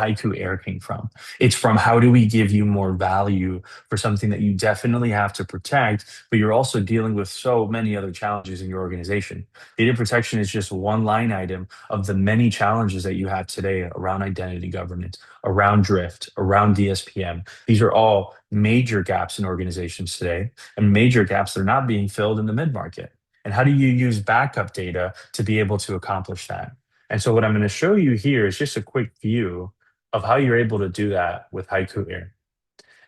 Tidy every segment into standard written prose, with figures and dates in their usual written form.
HYCU aiR came from. It's from how do we give you more value for something that you definitely have to protect, but you're also dealing with so many other challenges in your organization. Data protection is just one line item of the many challenges that you have today around identity governance, around drift, around DSPM. These are all major gaps in organizations today and major gaps that are not being filled in the mid market. And how do you use backup data to be able to accomplish that? And so what I'm going to show you here is just a quick view of how you're able to do that with HYCU aiR.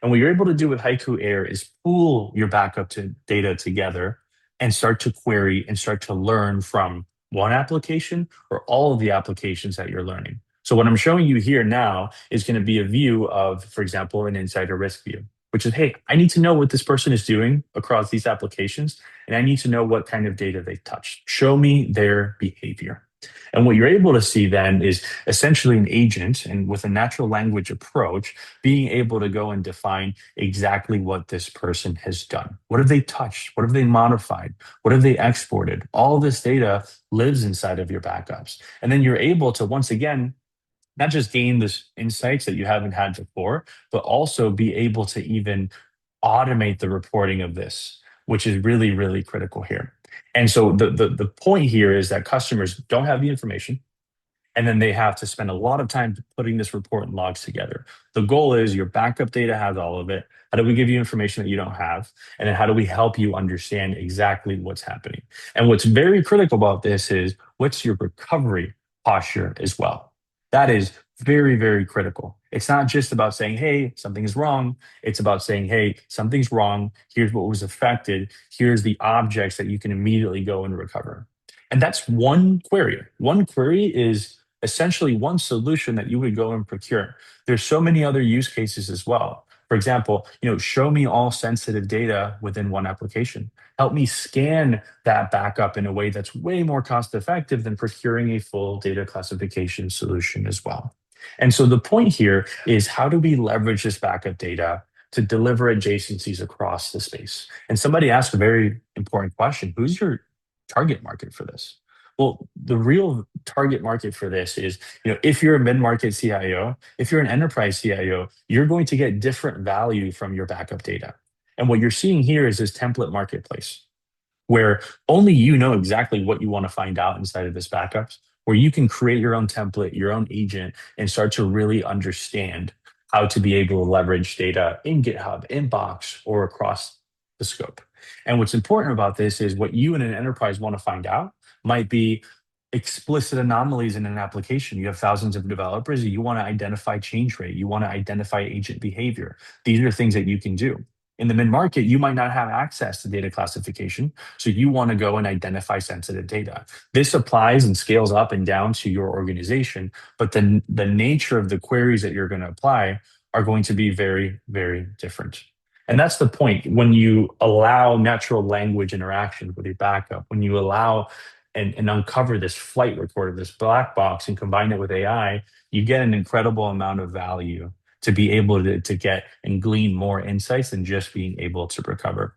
And what you're able to do with HYCU aiR is pool your backup data together and start to query and start to learn from one application or all of the applications that you're learning. So what I'm showing you here now is going to be a view of, for example, an insider risk view, which is, hey, I need to know what this person is doing across these applications, and I need to know what kind of data they touched. Show me their behavior. And what you're able to see then is essentially an agent, and with a natural language approach, being able to go and define exactly what this person has done. What have they touched? What have they modified? What have they exported? All this data lives inside of your backups. And then you're able to, once again, not just gain this insights that you haven't had before, but also be able to even automate the reporting of this, which is really, really critical here. And so the point here is that customers don't have the information, and then they have to spend a lot of time putting this report and logs together. The goal is your backup data has all of it. How do we give you information that you don't have? And then how do we help you understand exactly what's happening? And what's very critical about this is what's your recovery posture as well. That is very, very critical. It's not just about saying, hey, something is wrong. It's about saying, hey, something's wrong. Here's what was affected. Here's the objects that you can immediately go and recover. And that's one query. One query is essentially one solution that you would go and procure. There's so many other use cases as well. For example, show me all sensitive data within one application. Help me scan that backup in a way that's way more cost effective than procuring a full data classification solution as well. And so the point here is how do we leverage this backup data to deliver adjacencies across the space? And somebody asked a very important question. Who's your target market for this? Well, the real target market for this is, if you're a mid-market CIO, if you're an enterprise CIO, you're going to get different value from your backup data. And what you're seeing here is this template marketplace where only you know exactly what you want to find out inside of this backups, where you can create your own template, your own agent, and start to really understand how to be able to leverage data in GitHub, in Box, or across the scope. And what's important about this is what you in an enterprise want to find out might be explicit anomalies in an application. You have thousands of developers, you want to identify change rate, you want to identify agent behavior. These are things that you can do. In the mid-market, you might not have access to data classification, so you want to go and identify sensitive data. This applies and scales up and down to your organization, but then the nature of the queries that you're going to apply are going to be very, very different. And that's the point. When you allow natural language interaction with your backup, when you allow and uncover this flight recorder, this black box, and combine it with AI, you get an incredible amount of value to be able to get and glean more insights than just being able to recover.